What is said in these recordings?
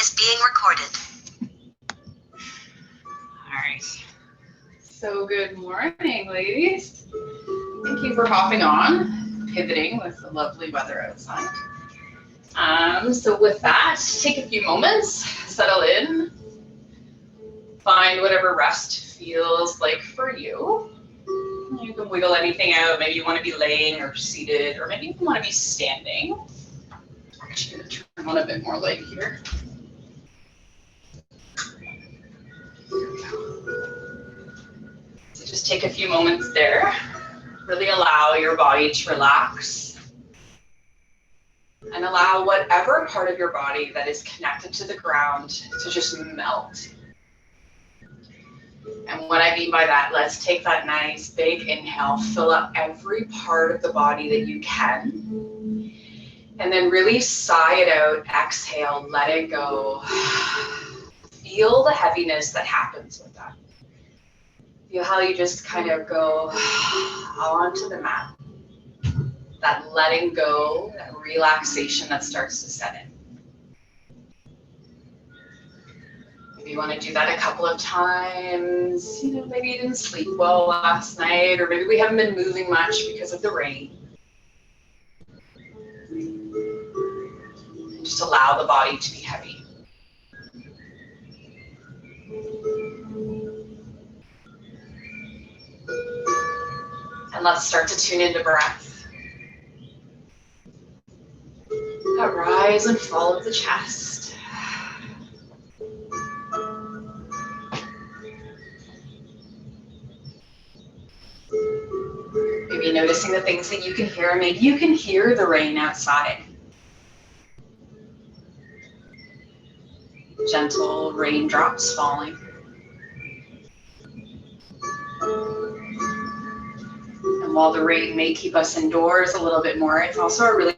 is being recorded. All right. So good morning, ladies. Thank you for hopping on, pivoting with the lovely weather outside. So with that, take a few moments, settle in, find whatever rest feels like for you. You can wiggle anything out. Maybe you want to be laying or seated, or maybe you want to be standing. I'm actually going to turn on a bit more light here. So just take a few moments there. Really allow your body to relax. And allow whatever part of your body that is connected to the ground to just melt. And what I mean by that, let's take that nice big inhale, fill up every part of the body that you can. And then really sigh it out, exhale, let it go. Feel the heaviness that happens with that. Feel how you just kind of go onto the mat. That letting go, that relaxation that starts to set in. Maybe you want to do that a couple of times. Maybe you didn't sleep well last night, or maybe we haven't been moving much because of the rain. And just allow the body to be heavy. And let's start to tune into breath. That rise and fall of the chest. Maybe noticing the things that you can hear. Maybe you can hear the rain outside. Gentle raindrops falling. And while the rain may keep us indoors a little bit more, it's also a really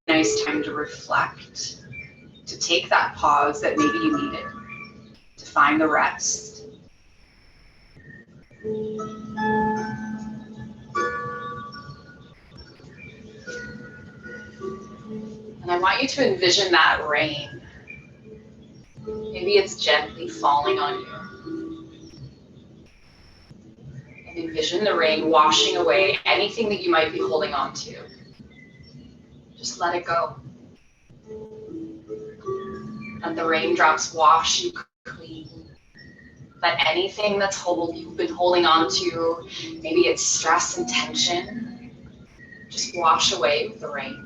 nice time to reflect, to take that pause that maybe you needed, to find the rest. And I want you to envision that rain. Maybe it's gently falling on you. And envision the rain washing away anything that you might be holding on to. Just let it go. Let the raindrops wash you clean. Let anything that's you've been holding on to, maybe it's stress and tension, just wash away with the rain.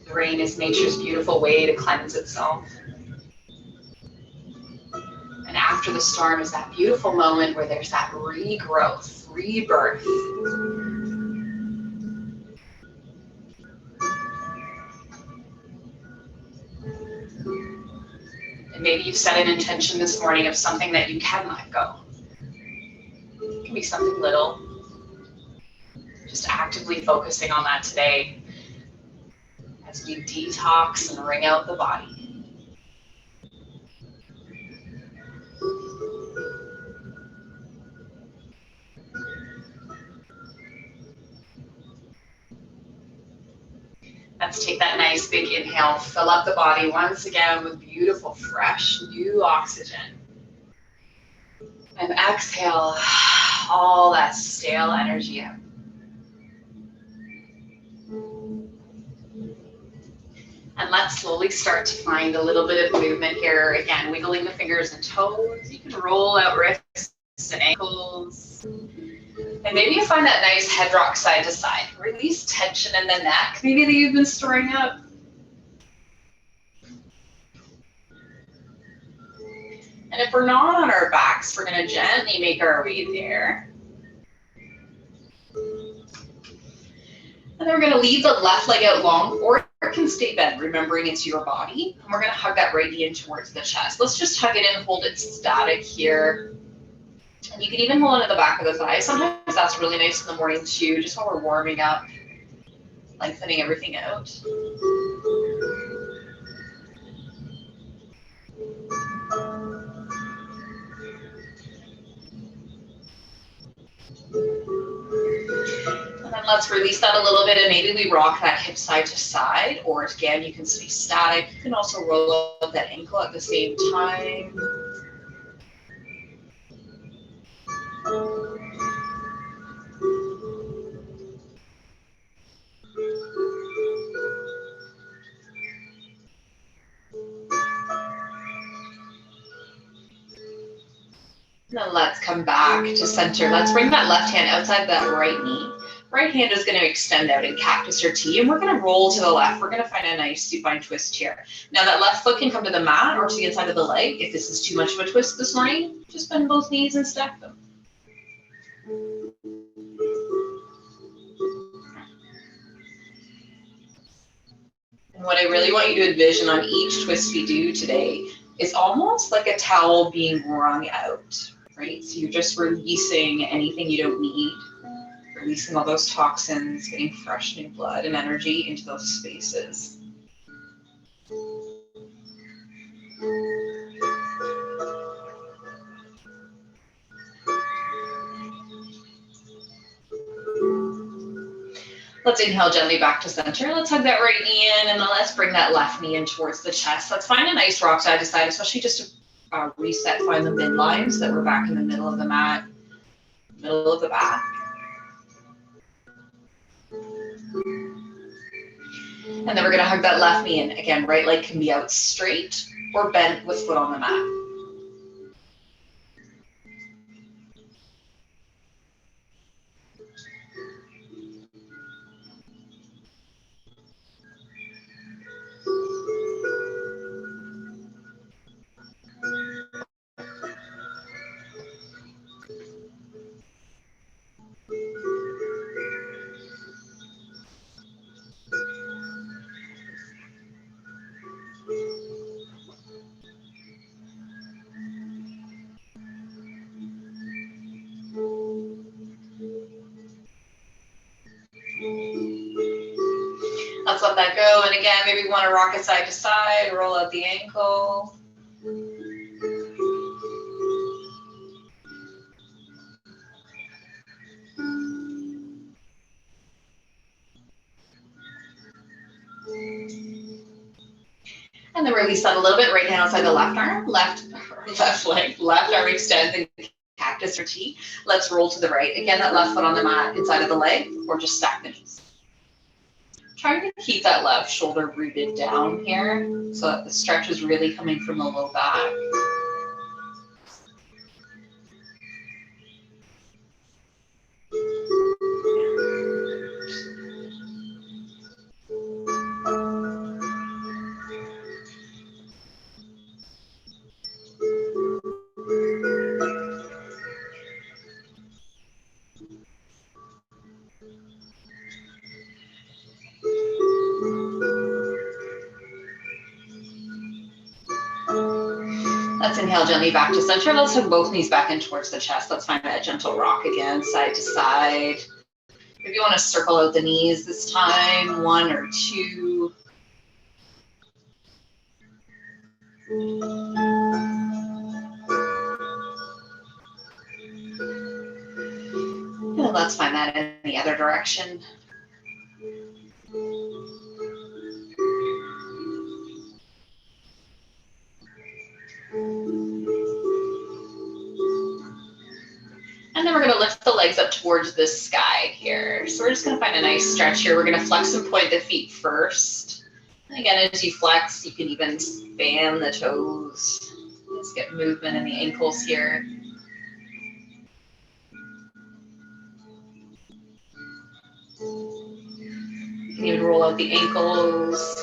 The rain is nature's beautiful way to cleanse itself. And after the storm is that beautiful moment where there's that regrowth, rebirth. And maybe you've set an intention this morning of something that you can let go. It can be something little. Just actively focusing on that today as we detox and wring out the body. Let's take that nice big inhale, fill up the body once again with beautiful, fresh, new oxygen. And exhale all that stale energy out. And let's slowly start to find a little bit of movement here. Again, wiggling the fingers and toes. You can roll out wrists and ankles. And maybe you find that nice head rock side to side. Release tension in the neck, maybe that you've been storing up. And if we're not on our backs, we're going to gently make our way there. And then we're going to leave the left leg out long, or it can stay bent, remembering it's your body. And we're going to hug that right knee in towards the chest. Let's just hug it in, hold it static here. And you can even hold it at the back of the thighs. Sometimes that's really nice in the morning too, just while we're warming up, lengthening everything out. And then let's release that a little bit and maybe we rock that hip side to side, or again, you can stay static. You can also roll out that ankle at the same time. And then let's come back to center. Let's bring that left hand outside that right knee. Right hand is going to extend out in cactus or T, and we're going to roll to the left. We're going to find a nice supine twist here. Now that left foot can come to the mat or to the inside of the leg. If this is too much of a twist this morning, just bend both knees and stack them. And what I really want you to envision on each twist we do today is almost like a towel being wrung out, right? So you're just releasing anything you don't need, releasing all those toxins, getting fresh new blood and energy into those spaces. Let's inhale gently back to center. Let's hug that right knee in, and then let's bring that left knee in towards the chest. Let's find a nice rock side to side, especially just to reset, find the midline so that we're back in the middle of the mat, middle of the back. And then we're gonna hug that left knee in. Again, right leg can be out straight or bent with foot on the mat. Let's let that go. And again, maybe we want to rock it side to side, roll out the ankle. And then release that a little bit. Right hand outside the left arm, left leg, left arm extends in cactus or T. Let's roll to the right. Again, that left foot on the mat inside of the leg, or just stack the knees. Trying to keep that left shoulder rooted down here so that the stretch is really coming from the low back. Let's inhale gently back to center. Let's hug both knees back in towards the chest. Let's find that gentle rock again, side to side. If you want to circle out the knees this time, 1 or 2. And let's find that in the other direction. And then we're going to lift the legs up towards the sky here. So we're just going to find a nice stretch here. We're going to flex and point the feet first. And again, as you flex, you can even span the toes. Let's get movement in the ankles here. You can even roll out the ankles.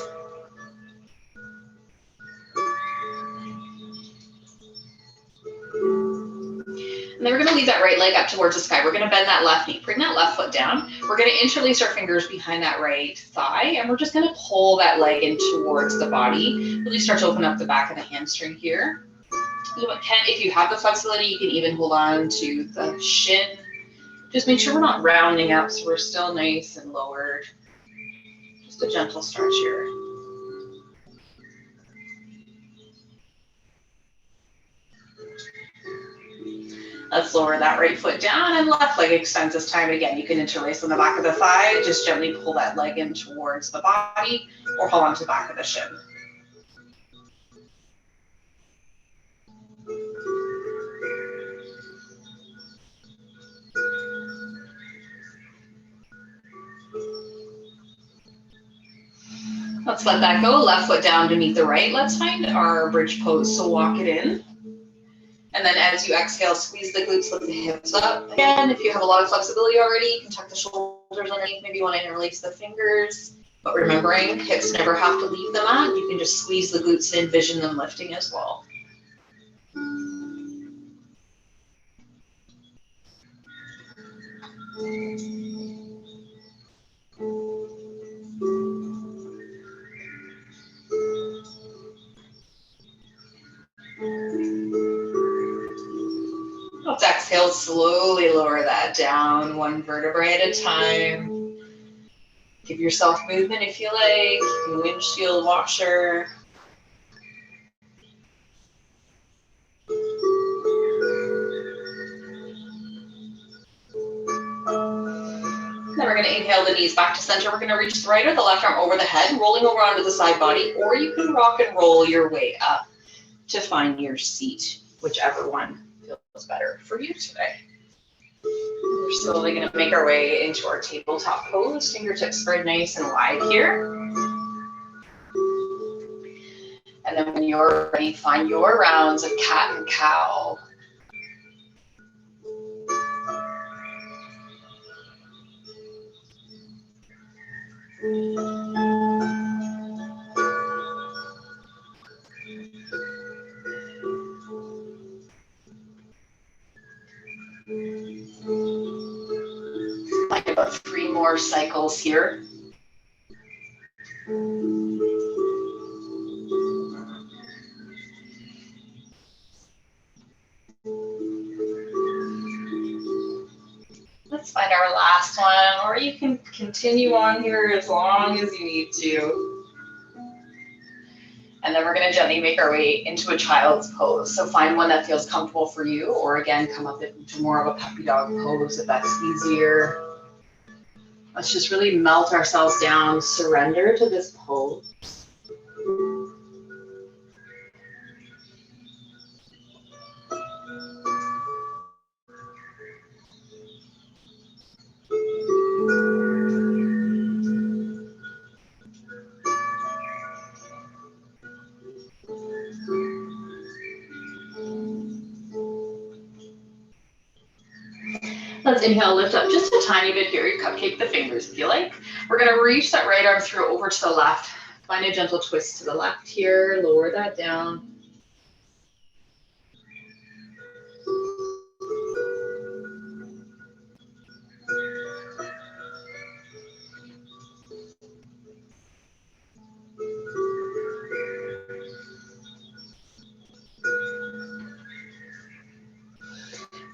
And then we're going to leave that right leg up towards the sky. We're going to bend that left knee. Bring that left foot down. We're going to interlace our fingers behind that right thigh, and we're just going to pull that leg in towards the body. Really start to open up the back of the hamstring here. You can, if you have the flexibility, you can even hold on to the shin. Just make sure we're not rounding up, so we're still nice and lowered. Just a gentle stretch here. Let's lower that right foot down and left leg extends this time. Again, you can interlace on the back of the thigh. Just gently pull that leg in towards the body or pull onto the back of the shin. Let's let that go. Left foot down to meet the right. Let's find our bridge pose. So walk it in. And then as you exhale, squeeze the glutes, lift the hips up. Again, if you have a lot of flexibility already, you can tuck the shoulders underneath. Maybe you want to interlace the fingers. But remembering, hips never have to leave the mat. You can just squeeze the glutes and envision them lifting as well. Let's exhale, slowly lower that down, one vertebrae at a time. Give yourself movement if you like, windshield washer. Then we're going to inhale the knees back to center. We're going to reach the right or the left arm over the head, rolling over onto the side body, or you can rock and roll your way up to find your seat, whichever one feels better for you today. We're slowly going to make our way into our tabletop pose. Fingertips spread nice and wide here. And then when you're ready, find your rounds of cat and cow. Like about 3 more cycles here. Let's find our last one, or you can continue on here as long as you need to. And then we're going to gently make our way into a child's pose. So find one that feels comfortable for you, or again, come up into more of a puppy dog pose if that's easier. Let's just really melt ourselves down, surrender to this pose. Let's inhale, lift up just a tiny bit here. You cupcake the fingers if you like. We're going to reach that right arm through over to the left. Find a gentle twist to the left here. Lower that down.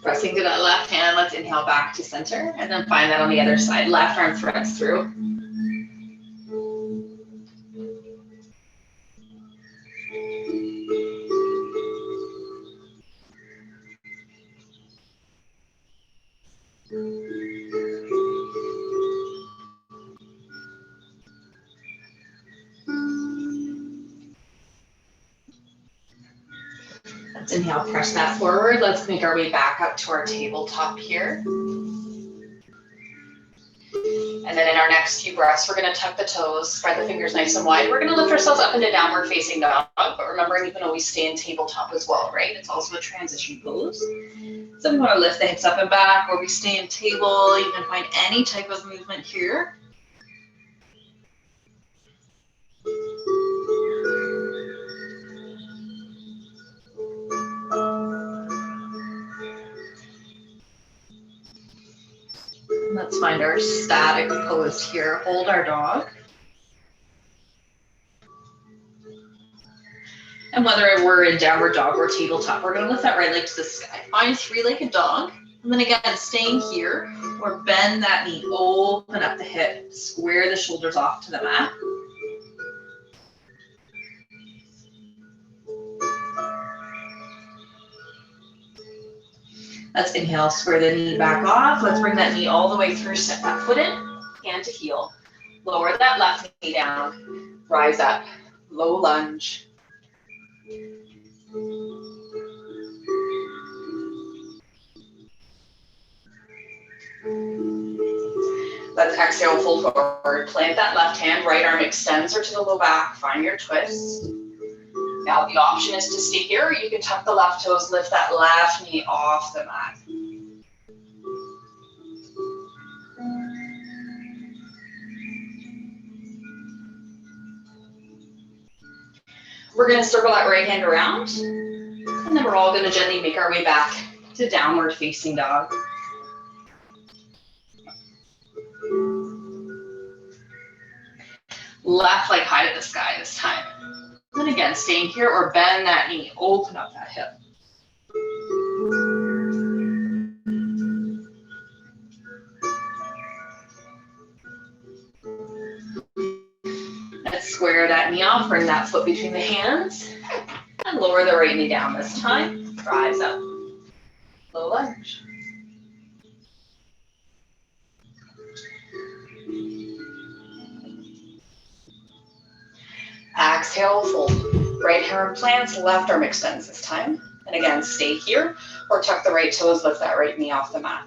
Pressing to that left hand, let's inhale back to center, and then find that on the other side. Left arm threads through. Let's inhale, press that forward. Let's make our way back up to our tabletop here. And then in our next few breaths, we're going to tuck the toes, spread the fingers nice and wide. We're going to lift ourselves up into downward facing dog, but remembering you can always stay in tabletop as well, right? It's also a transition pose. So we want to lift the hips up and back, or we stay in table. You can find any type of movement here. Let's find our static pose here. Hold our dog. And whether we're in downward dog or tabletop, we're going to lift that right leg to the sky. Find 3-legged dog. And then again, staying here, or bend that knee, open up the hip, square the shoulders off to the mat. Let's inhale, square the knee back off. Let's bring that knee all the way through, step that foot in, hand to heel. Lower that left knee down, rise up, low lunge. Let's exhale, fold forward. Plant that left hand, right arm extends her to the low back. Find your twist. Now the option is to stay here, or you can tuck the left toes, lift that left knee off the mat. We're going to circle that right hand around, and then we're all going to gently make our way back to downward facing dog. Left leg high to the sky this time. And again, staying here or bend that knee, open up that hip. Let's square that knee off, bring that foot between the hands, and lower the right knee down this time. Rise up, low lunge. Exhale, fold. Right arm plants, left arm extends this time. And again, stay here or tuck the right toes, lift that right knee off the mat.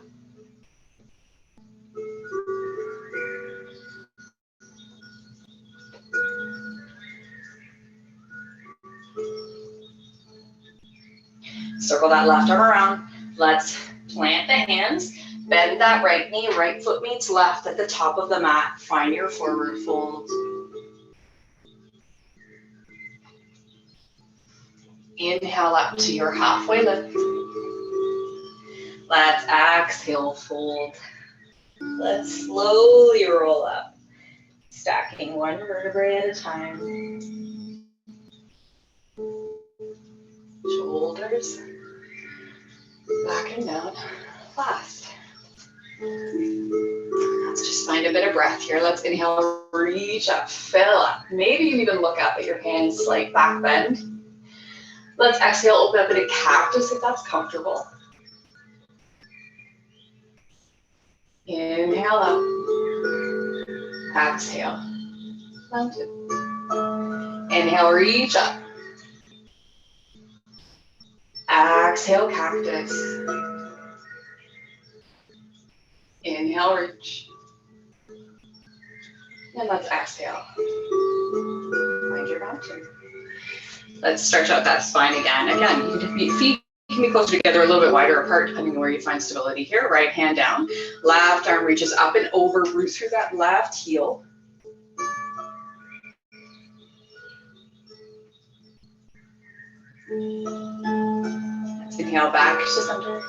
Circle that left arm around. Let's plant the hands, bend that right knee, right foot meets left at the top of the mat. Find your forward fold. Inhale up to your halfway lift. Let's exhale, fold. Let's slowly roll up, stacking one vertebrae at a time. Shoulders back and down, last. Let's just find a bit of breath here. Let's inhale, reach up, fill up. Maybe you even look up at your hands, like back bend. Let's exhale, open up in a cactus if that's comfortable. Inhale up. Exhale. Mountain. Inhale, reach up. Exhale, cactus. Inhale, reach. And let's exhale. Find your mountain. Let's stretch out that spine again. Again, you can feet can be closer together, a little bit wider apart, depending on where you find stability here. Right hand down. Left arm reaches up and over, root through that left heel. Let's inhale back to center.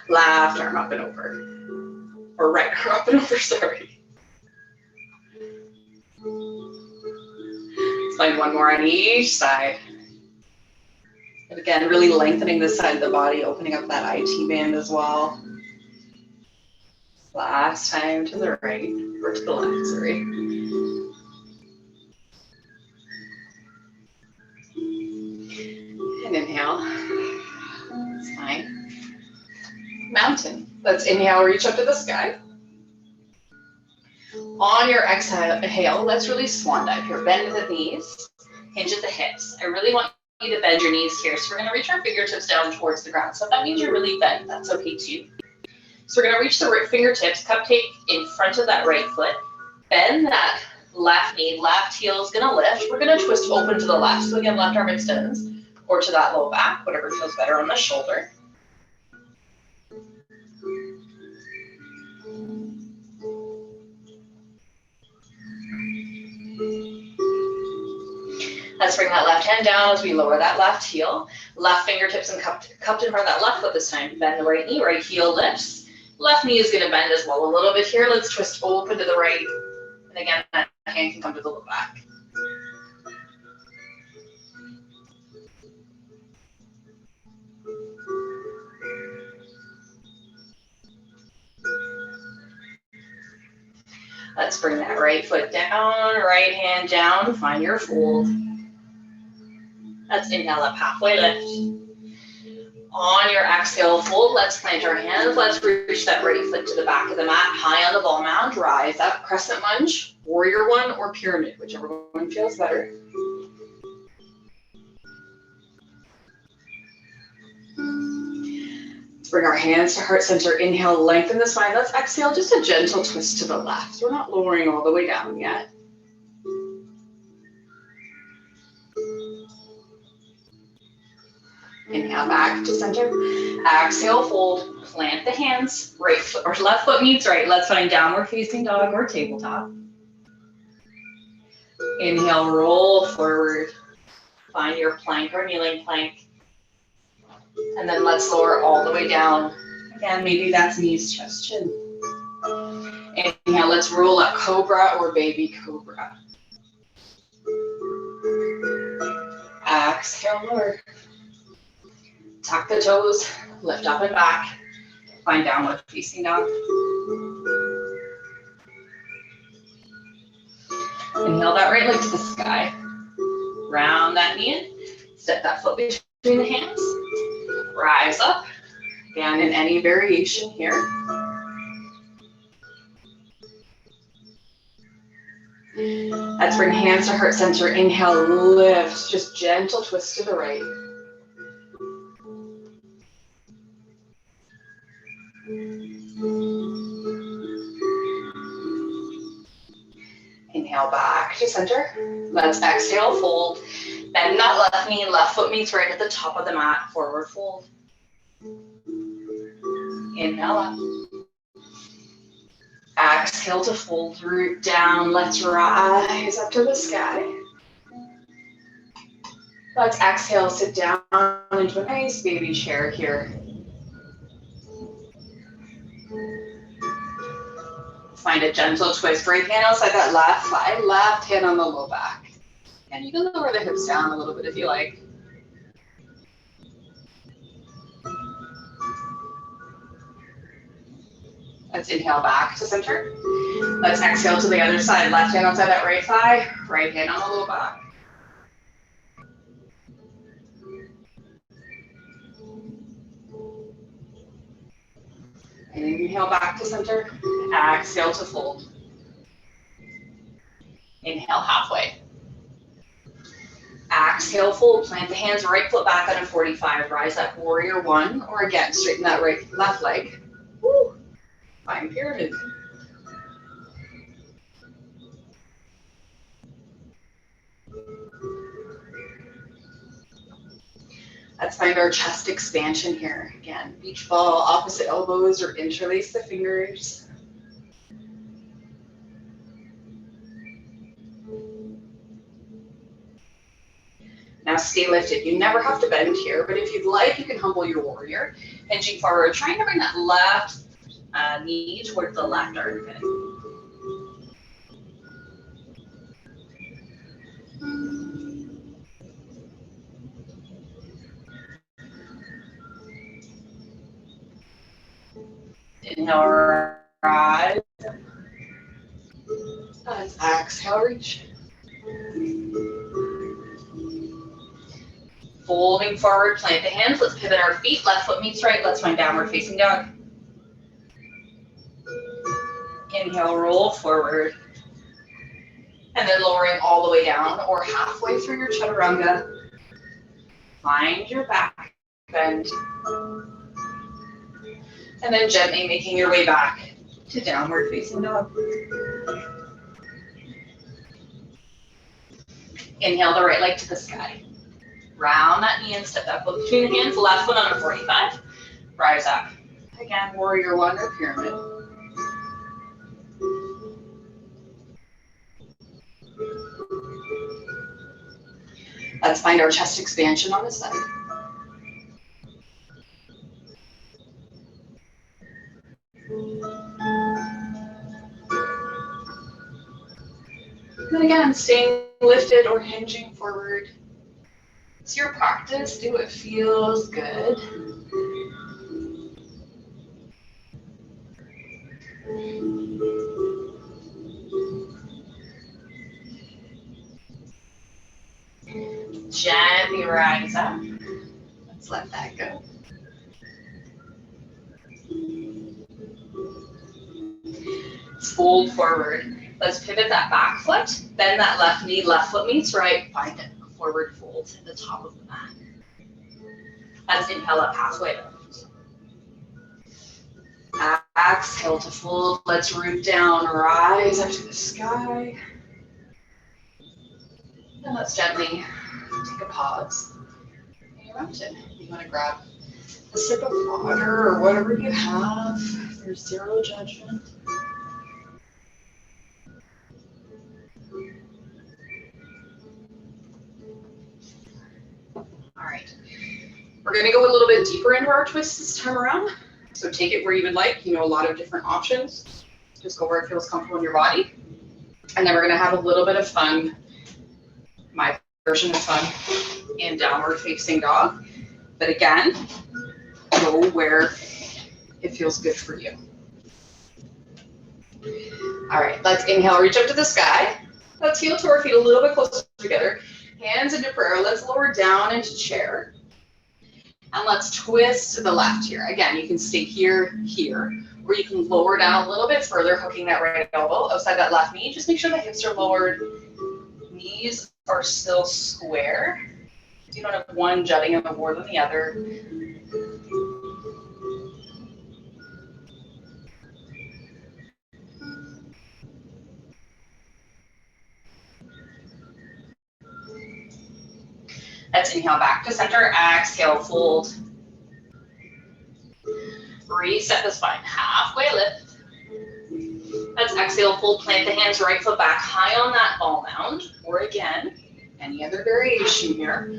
Left arm up and over. Or right arm up and over, sorry. Let's find one more on each side. And again, really lengthening this side of the body, opening up that IT band as well. Last time to the right, or to the left, sorry. And inhale. That's fine. Mountain. Let's inhale, reach up to the sky. On your exhale, let's really swan dive here. Bend the knees, hinge at the hips. I really want you to bend your knees here. So we're going to reach our fingertips down towards the ground. So if that means you're really bent, that's okay too. So we're going to reach the right fingertips, cupcake in front of that right foot. Bend that left knee, left heel is going to lift. We're going to twist open to the left. So again, left arm extends, or to that low back, whatever feels better on the shoulder. Let's bring that left hand down as we lower that left heel. Left fingertips and cupped in front of that left foot this time. Bend the right knee, right heel lifts. Left knee is going to bend as well a little bit here. Let's twist open to the right. And again, that hand can come to the low back. Let's bring that right foot down, right hand down, find your fold. Let's inhale up, halfway lift. On your exhale, fold. Let's plant our hands. Let's reach that right foot to the back of the mat, high on the ball mound. Rise up, crescent lunge, warrior one, or pyramid, whichever one feels better. Let's bring our hands to heart center. Inhale, lengthen the spine. Let's exhale, just a gentle twist to the left. We're not lowering all the way down yet. Inhale back to center. Exhale, fold. Plant the hands. Right foot or left foot meets right. Let's find downward facing dog or tabletop. Inhale, roll forward. Find your plank or kneeling plank. And then let's lower all the way down. Again, maybe that's knees, chest, chin. Inhale, let's roll up, cobra or baby cobra. Exhale, lower. Tuck the toes, lift up and back. Find downward facing dog. Inhale that right leg to the sky. Round that knee in. Step that foot between the hands. Rise up. Again, in any variation here. Let's bring hands to heart center. Inhale, lift. Just gentle twist to the right. Inhale back to center. Let's exhale, fold. Bend that left knee, left foot meets right at the top of the mat. Forward fold. Inhale up. Exhale to fold, root down. Let's rise up to the sky. Let's exhale, sit down into a nice baby chair here. Find a gentle twist. Right hand outside that left thigh, left hand on the low back. And you can lower the hips down a little bit if you like. Let's inhale back to center. Let's exhale to the other side. Left hand outside that right thigh, right hand on the low back. And inhale back to center. Exhale to fold. Inhale halfway. Exhale, fold. Plant the hands, right foot back on a 45. Rise up, warrior one, or again, straighten that left leg. Woo. Find pyramid. Let's find our chest expansion here. Again, beach ball, opposite elbows, or interlace the fingers. Now stay lifted. You never have to bend here, but if you'd like, you can humble your warrior. Hinging forward, trying to bring that left knee towards the left armpit. Inhale, rise. Let's exhale, reach. Folding forward, plant the hands. Let's pivot our feet. Left foot meets right. Let's find downward facing dog. Inhale, roll forward. And then lowering all the way down or halfway through your chaturanga. Find your back bend. And then gently making your way back to downward facing dog. Inhale the right leg to the sky. Round that knee and step that foot between the hands. Left foot on a 45. Rise up. Again, warrior one or pyramid. Let's find our chest expansion on this side. And again, staying lifted or hinging forward. It's your practice. Do what feels good. Gently rise up. Let's let that go. fold forward. Let's pivot that back foot, bend that left knee, left foot meets right, find a forward fold at the top of the mat. Let's inhale up halfway lift. Exhale to fold. Let's root down, rise up to the sky. And let's gently take a pause in your mountain. You want to grab a sip of water or whatever you have. There's zero judgment. All right. We're going to go a little bit deeper into our twist this time around. So take it where you would like. You know, a lot of different options. Just go where it feels comfortable in your body. And then we're going to have a little bit of fun. My version of fun in downward facing dog. But again, go where it feels good for you. All right, let's inhale, reach up to the sky. Let's heel to our feet a little bit closer together. Hands into prayer. Let's lower down into chair. And let's twist to the left here. Again, you can stay here, or you can lower down a little bit further, hooking that right elbow outside that left knee. Just make sure the hips are lowered. Knees are still square. You don't have one jutting in more than the other. Let's inhale back to center, exhale, fold. Reset the spine, halfway lift. Let's exhale, fold, plant the hands, right foot back high on that ball mound. Or again, any other variation here.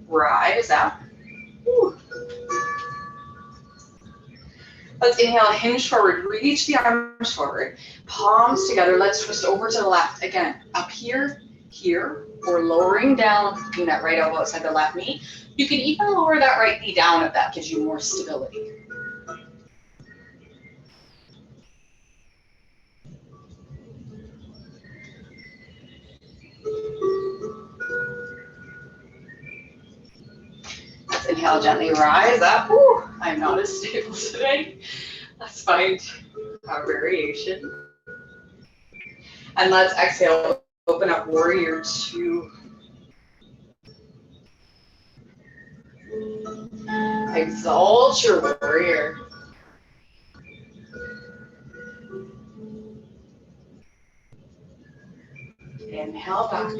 Rise up. Woo. Let's inhale, hinge forward, reach the arms forward, palms together. Let's twist over to the left. Again, up here, or lowering down, bring that right elbow outside the left knee. You can even lower that right knee down if that gives you more stability. Let's inhale, gently rise up. Woo, I'm not as stable today. Let's find a variation. And let's exhale, open up warrior two. Exalt your warrior. Inhale back.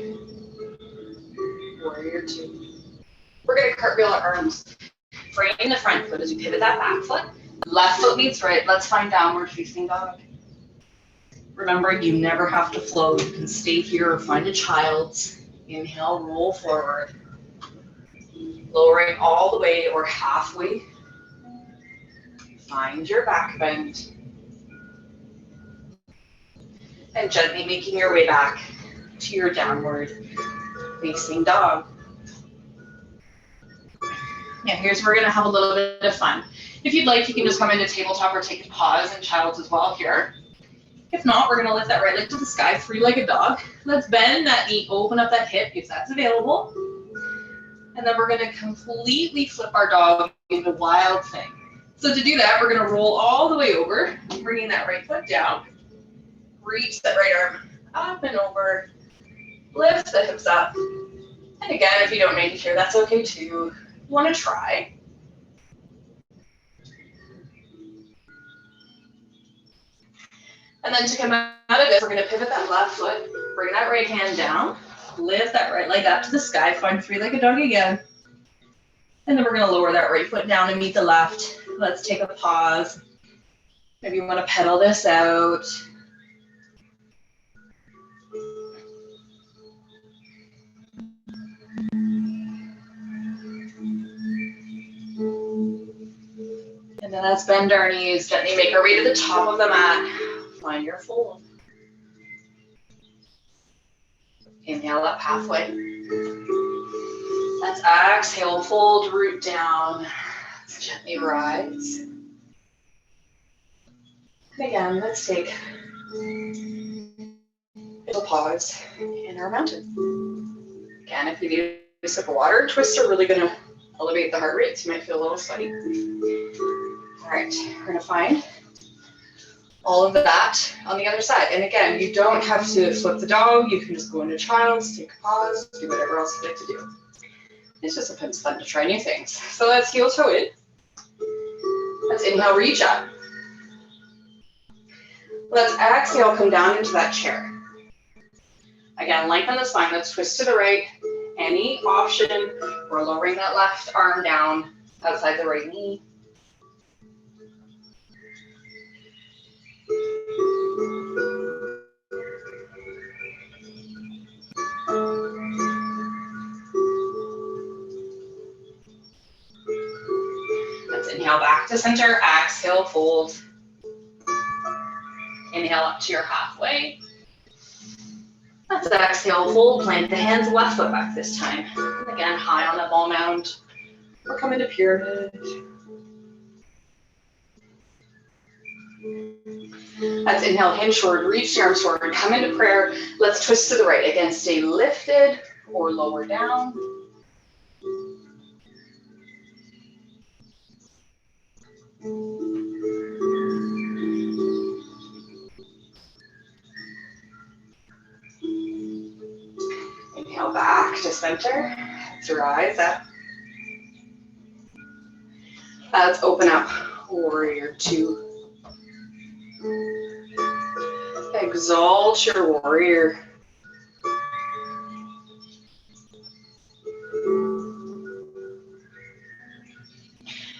Warrior two. We're going to cartwheel our arms. Frame the front foot as you pivot that back foot. Left foot meets right. Let's find downward facing dog. Remember, you never have to flow. You can stay here or find a child's. Inhale, roll forward. Lowering all the way or halfway. Find your back bend. And gently making your way back to your downward facing dog. Now here's where we're gonna have a little bit of fun. If you'd like, you can just come into tabletop or take a pause in child's as well here. If not, we're gonna lift that right leg to the sky, three-legged dog. Let's bend that knee, open up that hip if that's available. And then we're gonna completely flip our dog into wild thing. So to do that, we're gonna roll all the way over, bringing that right foot down. Reach that right arm up and over. Lift the hips up. And again, if you don't make it here, that's okay too. You wanna try. And then to come out of this, we're gonna pivot that left foot, bring that right hand down, lift that right leg up to the sky, find three-legged dog again. And then we're gonna lower that right foot down and meet the left. Let's take a pause. Maybe you wanna pedal this out. And then let's bend our knees, gently make our way to the top of the mat. Find your fold. Inhale up halfway. Let's exhale, fold, root down. Let's gently rise. And again, let's take a pause in our mountain. Again, if you need a sip of water, twists are really gonna elevate the heart rate, so you might feel a little sweaty. All right, we're gonna find All of that on the other side. And again, you don't have to flip the dog. You can just go into child's, take a pause, do whatever else you'd like to do. It's just sometimes fun to try new things. So let's heel toe in. Let's inhale, reach up. Let's exhale, come down into that chair. Again, lengthen the spine. Let's twist to the right. Any option, we're lowering that left arm down outside the right knee. Let's inhale back to center, exhale, fold. Inhale up to your halfway. Let's exhale, fold, plant the hands, left foot back this time. And again, high on the ball mound, or come into pyramid. Let's inhale, hinge forward, reach the arms forward, come into prayer. Let's twist to the right. Again, stay lifted or lower down. Inhale back to center. Let's rise up. Let's open up, warrior two. Exalt your warrior.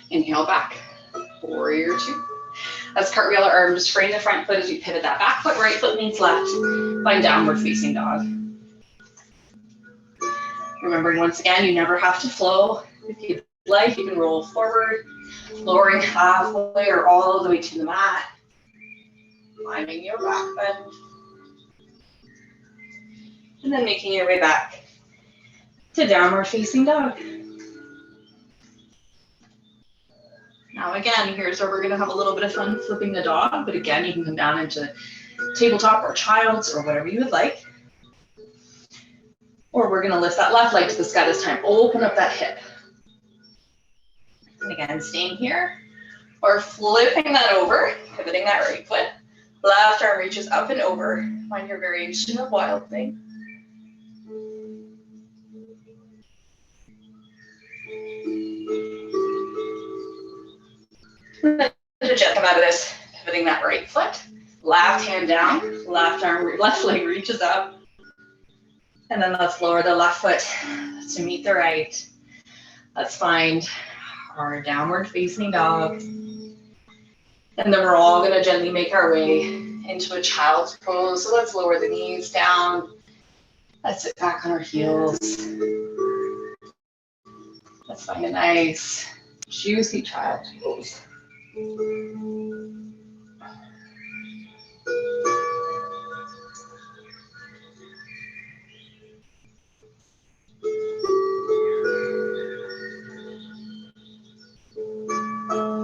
Inhale back, warrior two. Let's cartwheel our arms, frame the front foot as we pivot that back foot, right foot meets left, find downward facing dog. Remembering once again, you never have to flow. If you'd like, you can roll forward, lowering halfway or all the way to the mat. Climbing your back bend. And then making your way back to downward facing dog. Now again, here's where we're gonna have a little bit of fun flipping the dog, but again, you can come down into tabletop or child's or whatever you would like. Or we're gonna lift that left leg to the sky this time. Open up that hip. And again, staying here, or flipping that over, pivoting that right foot. Left arm reaches up and over. Find your variation of wild thing. And then just come out of this, pivoting that right foot. Left hand down, left leg reaches up. And then let's lower the left foot to meet the right. Let's find our downward facing dog. And then we're all gonna gently make our way into a child's pose. So let's lower the knees down. Let's sit back on our heels. Let's find a nice, juicy child's pose.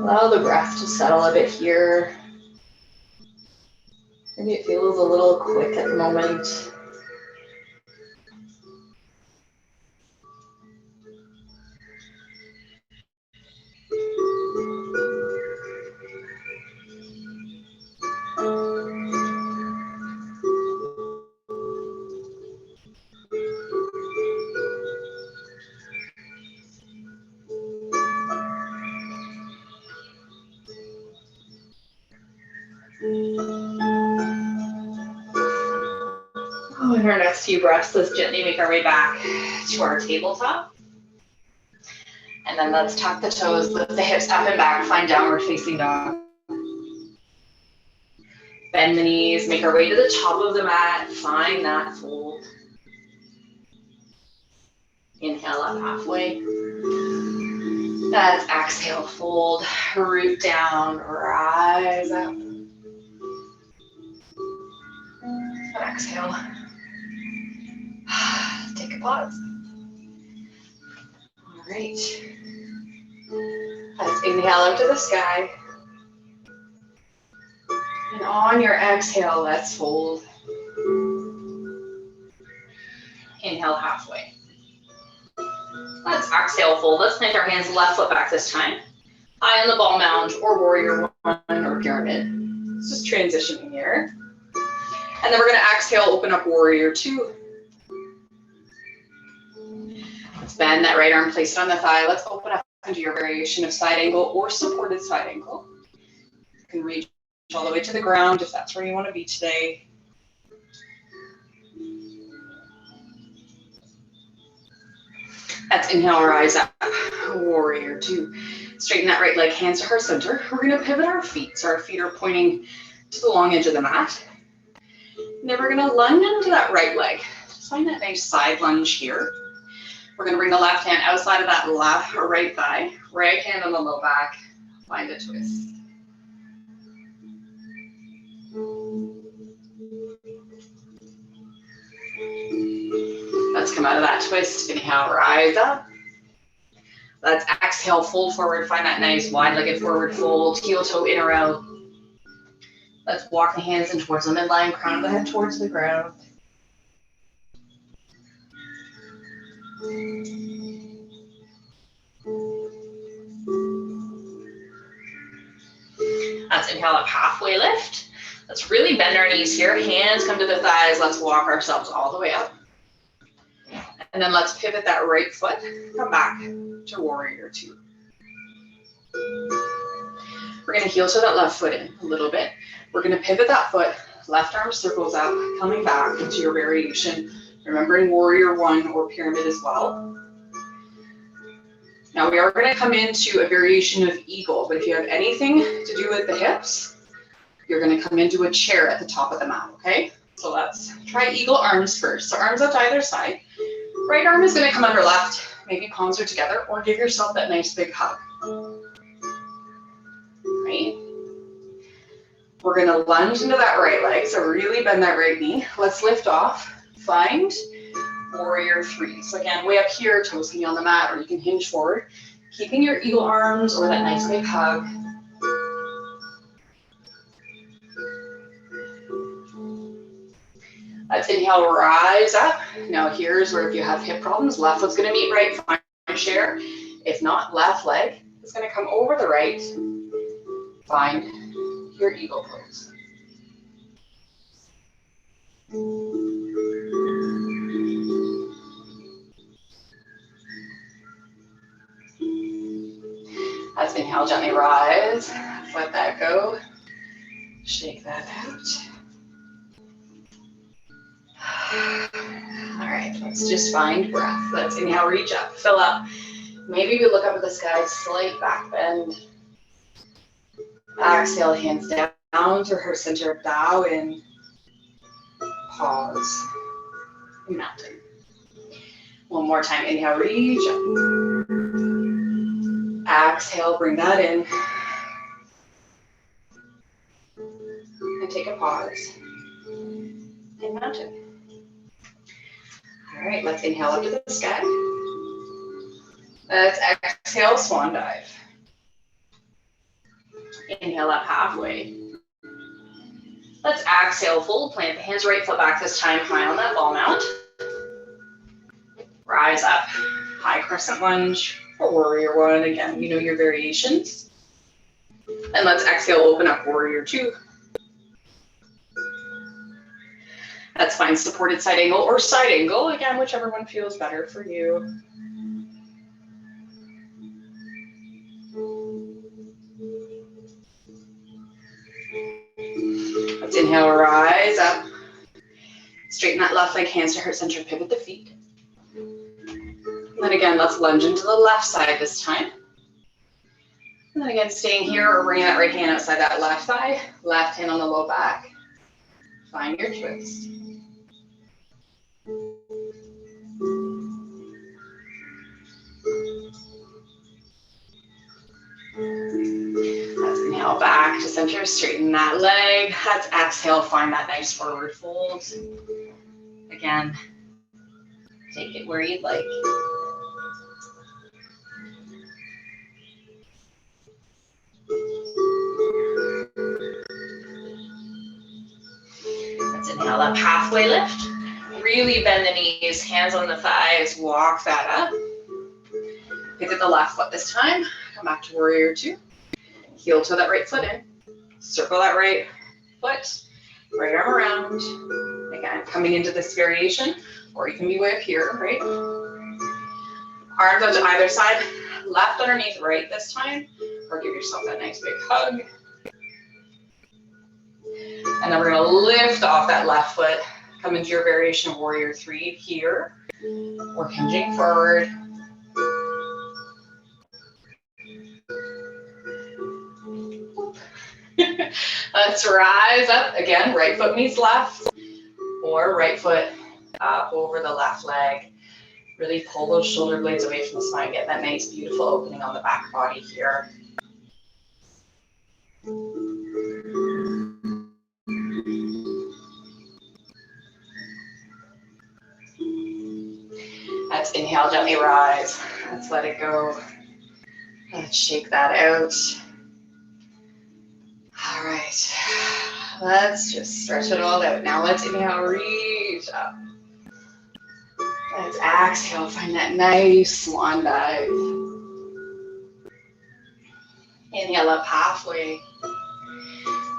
Allow the breath to settle a bit here. Maybe it feels a little quick at the moment. Oh, in our next few breaths, let's gently make our way back to our tabletop. And then let's tuck the toes, lift the hips up and back, find downward facing dog. Bend the knees, make our way to the top of the mat, find that fold. Inhale up halfway. Let's exhale, fold, root down, rise up. And exhale. Take a pause. All right. Let's inhale up to the sky. And on your exhale, let's fold. Inhale halfway. Let's exhale, fold. Let's plant our hands left foot back this time. High on the ball mound or warrior one or pyramid. It's just transitioning here. And then we're gonna exhale, open up warrior two. Let's bend that right arm, place it on the thigh. Let's open up into your variation of side angle or supported side angle. You can reach all the way to the ground if that's where you want to be today. Let's inhale, rise up, warrior two. Straighten that right leg, hands to heart center. We're gonna pivot our feet. So our feet are pointing to the long edge of the mat. And then we're gonna lunge into that right leg. Just find that nice side lunge here. We're gonna bring the left hand outside of that left or right thigh. Right hand on the low back, find a twist. Let's come out of that twist. Inhale, rise up. Let's exhale, fold forward. Find that nice wide-legged forward fold. Heel toe in or out. Let's walk the hands in towards the midline, crown of the head towards the ground. Let's inhale up, halfway lift. Let's really bend our knees here. Hands come to the thighs. Let's walk ourselves all the way up. And then let's pivot that right foot. Come back to warrior two. We're going to heel toe that left foot in a little bit. We're going to pivot that foot. Left arm circles up, coming back into your variation. Remembering warrior one or pyramid as well. Now we are going to come into a variation of eagle, but if you have anything to do with the hips, you're going to come into a chair at the top of the mat, okay? So let's try eagle arms first. So arms out to either side. Right arm is going to come under left, maybe palms are together, or give yourself that nice big hug. Right? We're going to lunge into that right leg, so really bend that right knee. Let's lift off, find warrior three. So again, way up here, toes can be on the mat, or you can hinge forward, keeping your eagle arms or that nice big hug. Let's inhale, rise up. Now here's where if you have hip problems, left foot's gonna meet right, find a chair. If not, left leg is gonna come over the right. Find your eagle pose. Let's inhale, gently rise. Let that go. Shake that out. All right, let's just find breath. Let's inhale, reach up, fill up. Maybe we look up at the sky, slight back bend. Exhale, hands down to heart center, bow in. Pause. Mountain. One more time, inhale, reach up. Exhale, bring that in. And take a pause. And mountain. All right, let's inhale up to the sky. Let's exhale, swan dive. Inhale up halfway. Let's exhale, fold, plant the hands, right foot back this time, high on that ball mount. Rise up, high crescent lunge for warrior one. Again, you know your variations. And let's exhale, open up warrior two. Let's find supported side angle or side angle. Again, whichever one feels better for you. Let's inhale, rise up. Straighten that left leg, hands to heart center, pivot the feet. And then again, let's lunge into the left side this time. And then again, staying here or bringing that right hand outside that left thigh, left hand on the low back. Find your twist. Let's inhale back to center, straighten that leg. Let's exhale, find that nice forward fold. Again, take it where you'd like. Let's inhale up, halfway lift. Really bend the knees, hands on the thighs, walk that up. Pivot the left foot this time. Come back to warrior two. Heel toe that right foot in. Circle that right. foot, right arm around. Again, coming into this variation, or you can be way up here, right? Arms onto either side, left underneath right this time, or give yourself that nice big hug. And then we're gonna lift off that left foot, come into your variation of warrior three here. We're hinging forward. Let's rise up. Again, right foot meets left, or right foot up over the left leg. Really pull those shoulder blades away from the spine. Get that nice, beautiful opening on the back body here. Let's inhale, gently rise. Let's let it go. Let's shake that out. All right. Let's just stretch it all out. Now let's inhale, reach up. Let's exhale, find that nice swan dive. Inhale up halfway.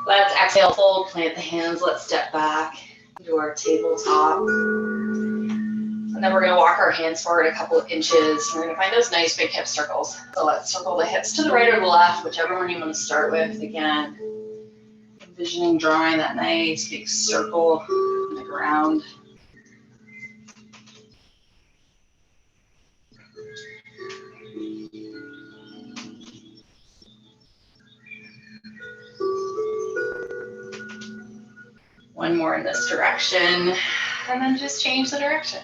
Let's exhale, fold, plant the hands. Let's step back into our tabletop. And then we're gonna walk our hands forward a couple of inches. We're gonna find those nice big hip circles. So let's circle the hips to the right or the left, whichever one you wanna start with. Again, envisioning drawing that nice big circle on the ground. One more in this direction, and then just change the direction.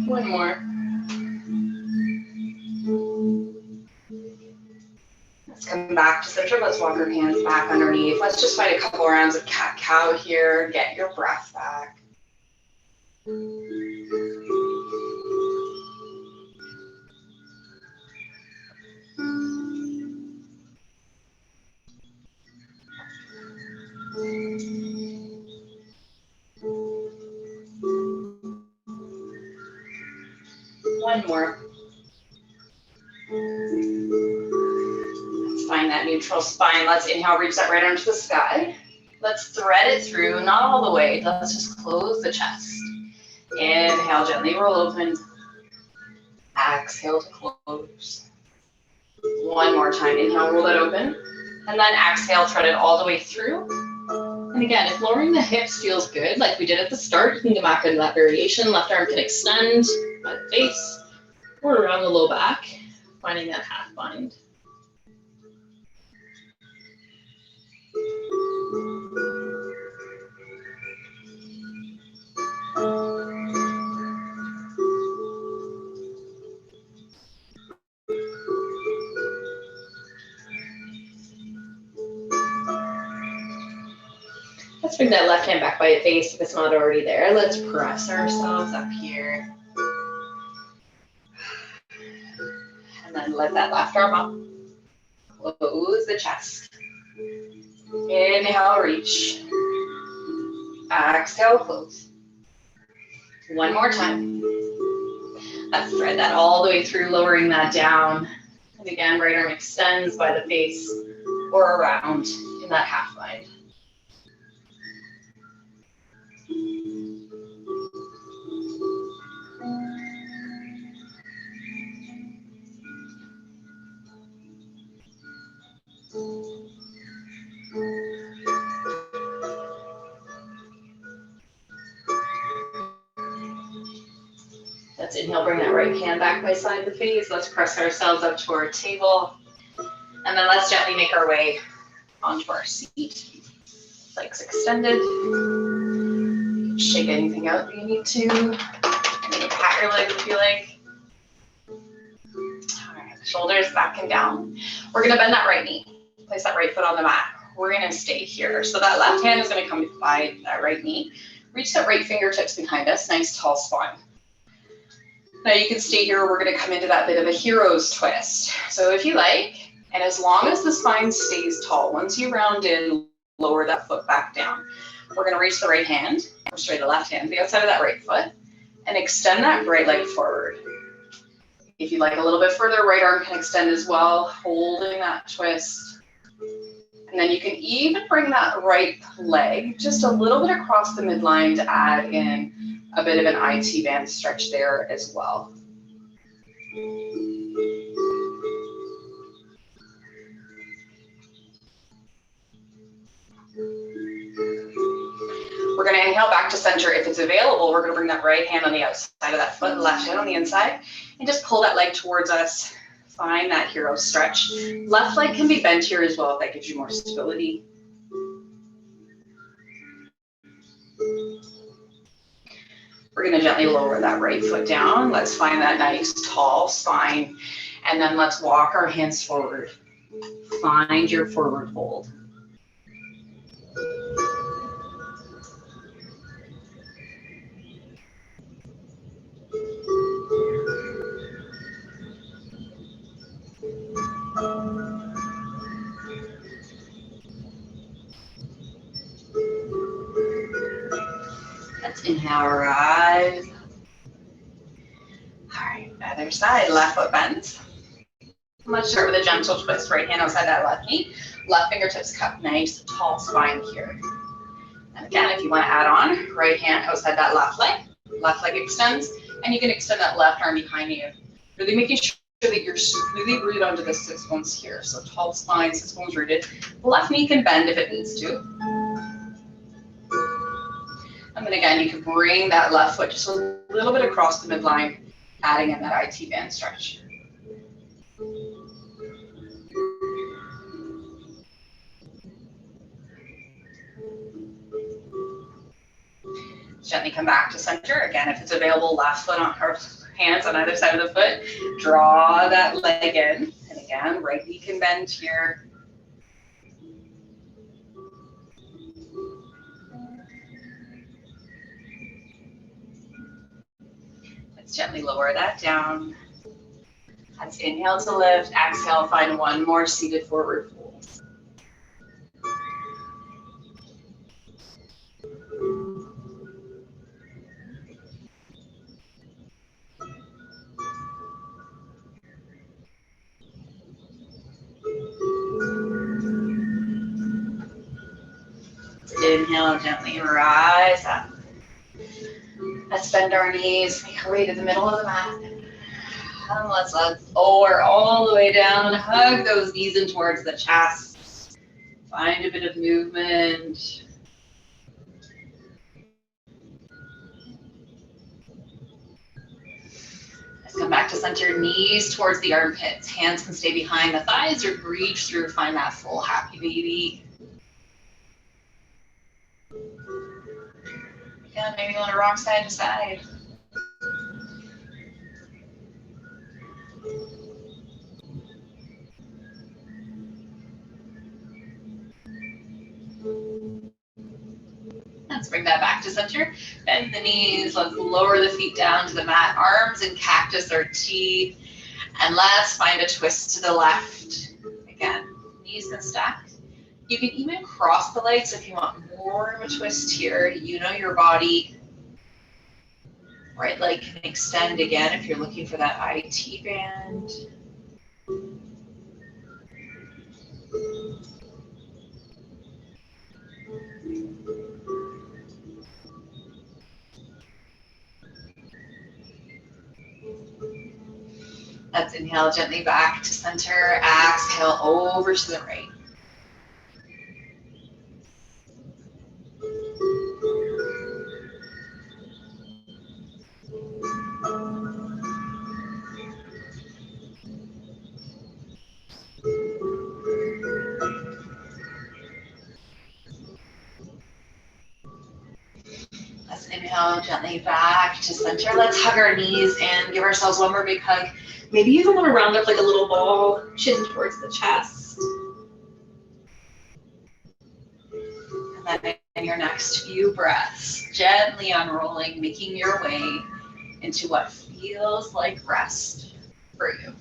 One more. Let's come back to center. Let's walk our hands back underneath. Let's just find a couple rounds of cat-cow here. Get your breath back. One more. Let's find that neutral spine. Let's inhale, reach that right arm to the sky. Let's thread it through, not all the way. Let's just close the chest. Inhale, gently roll open. Exhale to close. One more time. Inhale, roll that open. And then exhale, thread it all the way through. And again, if lowering the hips feels good, like we did at the start, you can go back into that variation. Left arm can extend by the face or around the low back, finding that half bind. Let's bring that left hand back by the face if it's not already there. Let's press ourselves up here. And then let that left arm up. Close the chest. Inhale, reach. Exhale, close. One more time. Let's thread that all the way through, lowering that down. And again, right arm extends by the face or around in that half bind. Let's inhale, bring that right hand back by side of the face. Let's press ourselves up to our table. And then let's gently make our way onto our seat. Legs extended. Shake anything out that you need to. And then pat your legs if you like. All right, shoulders back and down. We're gonna bend that right knee. Place that right foot on the mat. We're gonna stay here. So that left hand is gonna come by that right knee. Reach that right fingertips behind us, nice tall spine. Now you can stay here. We're gonna come into that bit of a hero's twist. So if you like, and as long as the spine stays tall, once you round in, lower that foot back down. We're going to reach the right hand, or sorry, the left hand, the outside of that right foot, and extend that right leg forward. If you'd like a little bit further, right arm can extend as well, holding that twist. And then you can even bring that right leg just a little bit across the midline to add in a bit of an IT band stretch there as well. We're going to inhale back to center. If it's available, we're going to bring that right hand on the outside of that foot, left hand on the inside, and just pull that leg towards us. Find that hero stretch. Left leg can be bent here as well if that gives you more stability. We're going to gently lower that right foot down. Let's find that nice tall spine, and then let's walk our hands forward. Find your forward hold. Let's inhale, rise. All right, other side, left foot bends. Let's start with a gentle twist. Right hand outside that left knee. Left fingertips cup, nice tall spine here. And again, if you want to add on, right hand outside that left leg extends, and you can extend that left arm behind you. Really making sure that you're really rooted onto the sits bones here. So tall spine, sits bones rooted. The left knee can bend if it needs to. And then again, you can bring that left foot just a little bit across the midline, adding in that IT band stretch. Gently come back to center. Again, if it's available, left foot on her hands on either side of the foot. Draw that leg in. And again, right knee can bend here. Let's gently lower that down. Let's inhale to lift. Exhale, find one more seated forward fold. Inhale, gently rise up. Let's bend our knees, make our way to the middle of the mat. And let's lower all the way down. Hug those knees in towards the chest. Find a bit of movement. Let's come back to center, knees towards the armpits. Hands can stay behind the thighs or reach through, find that full happy baby. Again, maybe you want to rock side to side. Let's bring that back to center. Bend the knees. Let's lower the feet down to the mat. Arms in cactus or T. And let's find a twist to the left. Again, knees can stack. You can even cross the legs if you want more of a twist here. You know your body. Right leg can extend again if you're looking for that IT band. Let's inhale gently back to center. Exhale over to the right. Let's inhale gently back to center. Let's hug our knees and give ourselves one more big hug. Maybe you even want to round up like a little ball, chin towards the chest. And then in your next few breaths, gently unrolling, making your way into what feels like rest for you.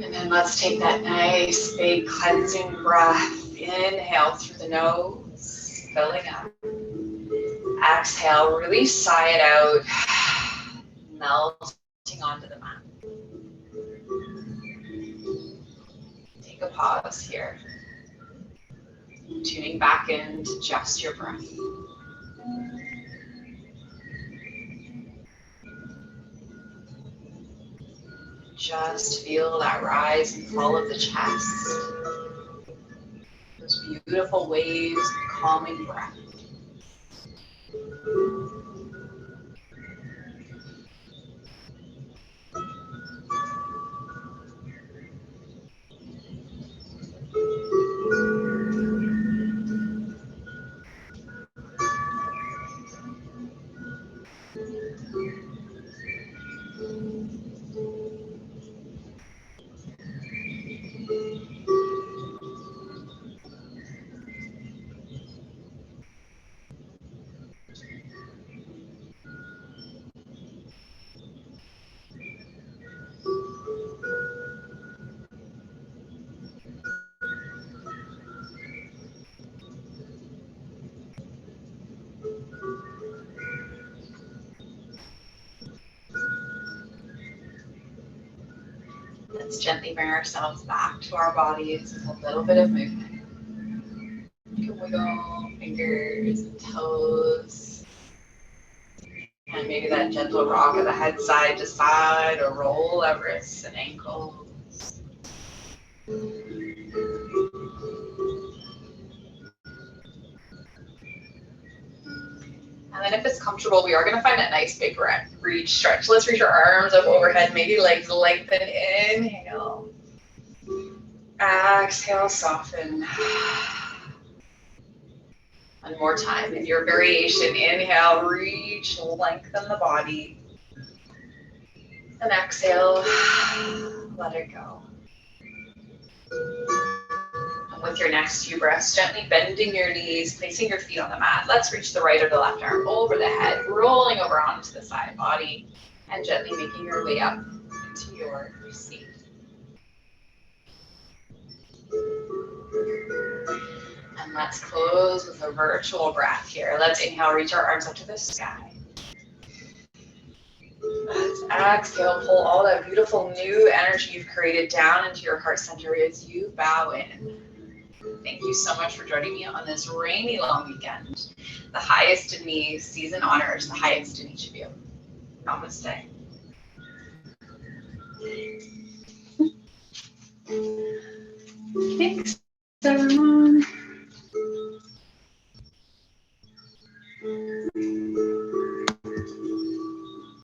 And then let's take that nice big cleansing breath. Inhale through the nose, filling up. Exhale, really sigh it out, melting onto the mat. Take a pause here, tuning back into just your breath. Just feel that rise and fall of the chest. Those beautiful waves of calming breath. Let's gently bring ourselves back to our bodies with a little bit of movement. You can wiggle fingers and toes. And maybe that gentle rock of the head side to side or roll of wrists and ankles. And then if it's comfortable, we are going to find that nice big reach stretch. Let's reach our arms up overhead, maybe legs lengthen. Inhale. Exhale, soften. One more time. In your variation, inhale, reach, lengthen the body. And exhale, let it go. And with your next few breaths, gently bending your knees, placing your feet on the mat. Let's reach the right or the left arm over the head, rolling over onto the side body, and gently making your way up into your seat. And let's close with a virtual breath here. Let's inhale, reach our arms up to the sky. Let's exhale, pull all that beautiful new energy you've created down into your heart center as you bow in. Thank you so much for joining me on this rainy long weekend. The highest in me sees and honors the highest in each of you. Namaste. Thanks, everyone.